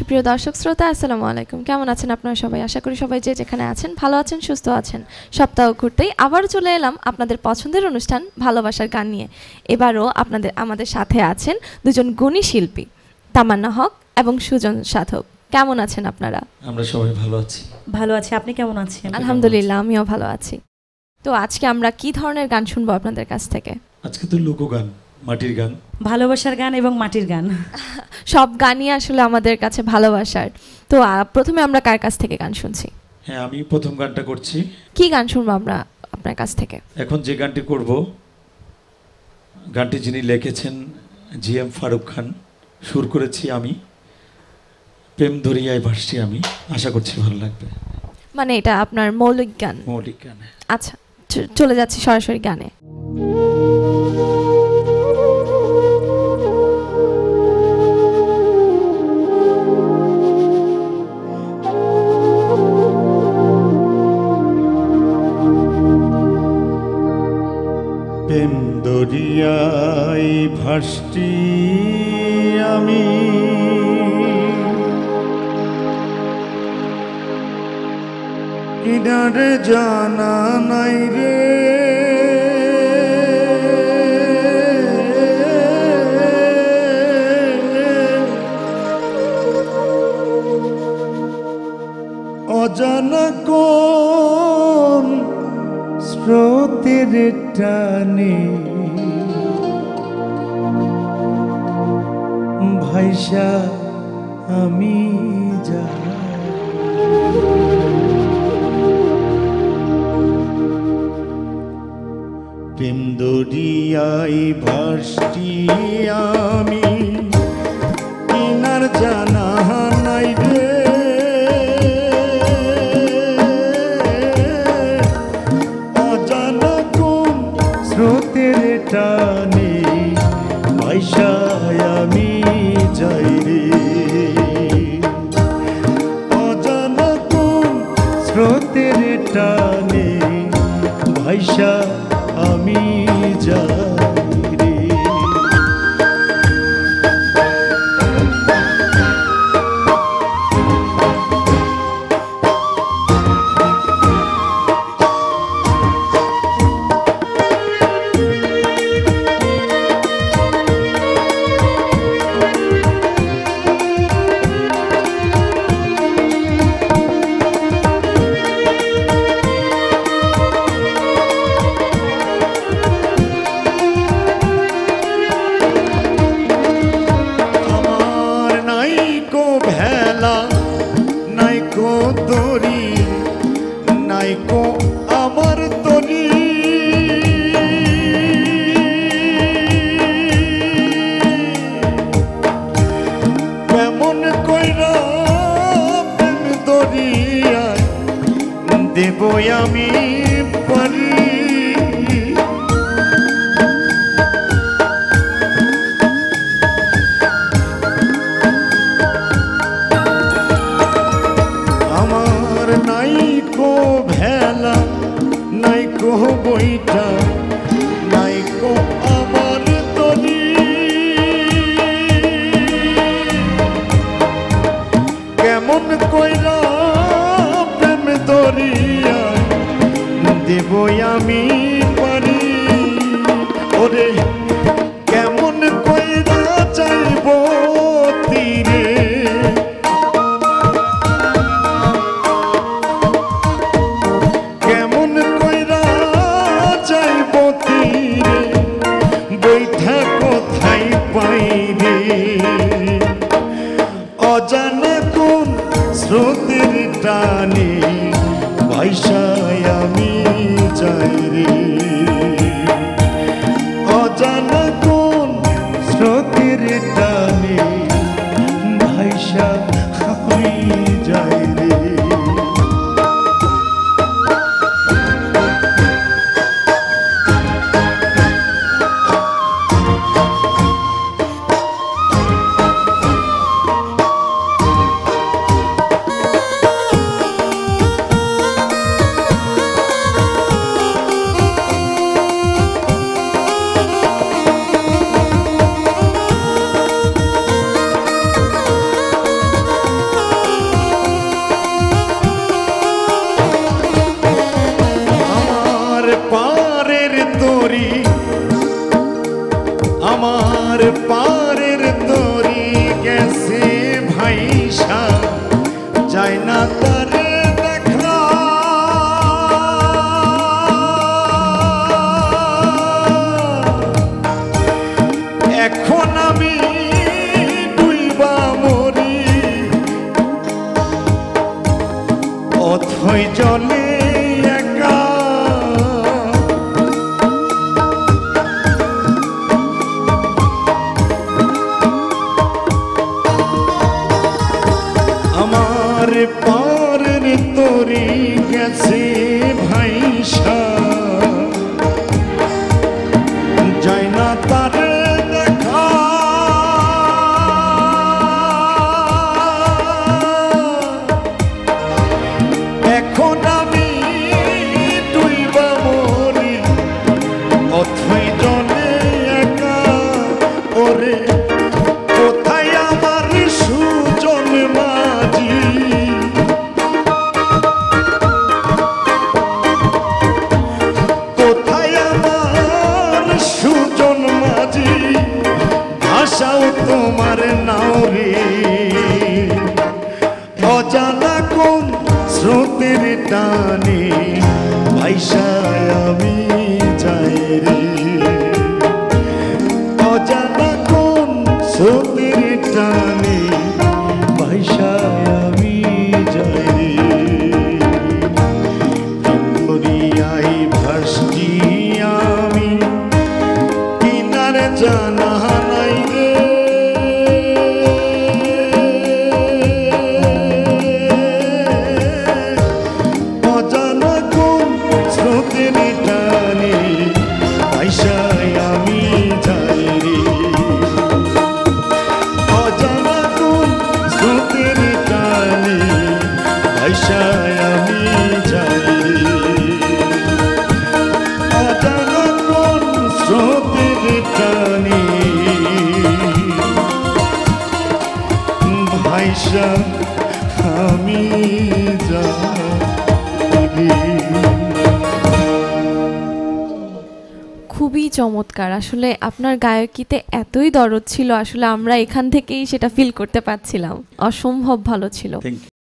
সুপ্রিয় দর্শক শ্রোতা আসসালামু আলাইকুম, কেমন আছেন আপনারা সবাই? আশা করি সবাই যে যেখানে আছেন ভালো আছেন, সুস্থ আছেন। সপ্তাহ ঘুরতেই আবার চলে এলাম আপনাদের পছন্দের অনুষ্ঠান ভালোবাসার গান নিয়ে। এবারও আমাদের সাথে আছেন দুজন গুণী শিল্পী, তামান্না হক এবং সুজন সাধক। কেমন আছেন আপনারা? আমরা সবাই ভালো আছি। ভালো আছি, আপনি কেমন আছেন? আলহামদুলিল্লাহ, আমিও ভালো আছি। তো আজকে আমরা কি ধরনের গান শুনবো আপনাদের কাছ থেকে? আজকে তো লোকগান, মাটির গান, ভালোবাসার গান এবং মাটির গান। সব গানই আসলে আমাদের কাছে ভালোবাসার। তো প্রথমে আমরা কার কাছ থেকে গান শুনছি? হ্যাঁ, আমি প্রথম গানটা করছি। কি গান শুনবো আমরা আপনার কাছ থেকে? এখন যে গানটি করব, গানটি যিনি লিখেছেন জিএম ফারুক খান, সুর করেছি আমি, প্রেম দরিয়ায় ভাসছি আমি। আশা করছি ভালো লাগবে। মানে এটা আপনার মৌলিক গান? মৌলিক গান। আচ্ছা, চলে যাচ্ছি সরাসরি গানে। প্রেম দরিয়ায় ভাসছি আমি, কিনারে জানা নাই রে, অজানা কোন স্রোতের টানে ভাইসা আমি যাই, প্রেম দরিয়ায় ভাসছি আমি, কিনার জানা নাই রে, অজানা কোন স্রোতের টানে ভাইসা আমি যাই রে, অজানা কোন স্রোতের টানে ভাইসা আমি যাই রে। দেবই আমি পারি, আমার নাই কো ভেলা, নাই কো বইটা, নাই কো আমার তরি, কেমন কইরা প্রেম দরিয়া দেবই আমি পারি, ওরে কেমন কইরা চাইব তীরে, কেমন কইরা চাইব তীরে, বৈঠা কোথায় পাই রে, অজানা কোন স্রোতের টানে ভাইসায় আমি যাই রে, অজানা কোন স্রোতের টানে ভাইসা আমি যাই রে। অথই জলে একা আমার পারের তরি গেছে ভাইসা যায় না তার দেখা এখন আমি ডুইবা মরি অথই জলে একা ওরে কোথায় আমার সুজন মাঝি কোথায় আমার সুজন মাঝি ভাষাও তোমার নাও রে অজানা কোন স্রোতের টানে ভাইসায় আমি যাই রে অজানা কোন স্রোতের টানে ভাইসায় আমি যাই রে দরিয়ায় ভাসছি আমি কিনারে জানা নাই রে অজানা কোন স্রোতের টানে ভাইসায় আমি যাই রে অজানা কোন স্রোতের টানে ভাইসায় আমি যাই রে অজানা কোন স্রোতের টানে ভাইসা আমি যাই রে। খুবই চমৎকার। আসলে আপনার গায়কিতে এতই দরদ ছিল, আসলে আমরা এখান থেকেই সেটা ফিল করতে পারছিলাম। অসম্ভব ভালো ছিল। থ্যাংক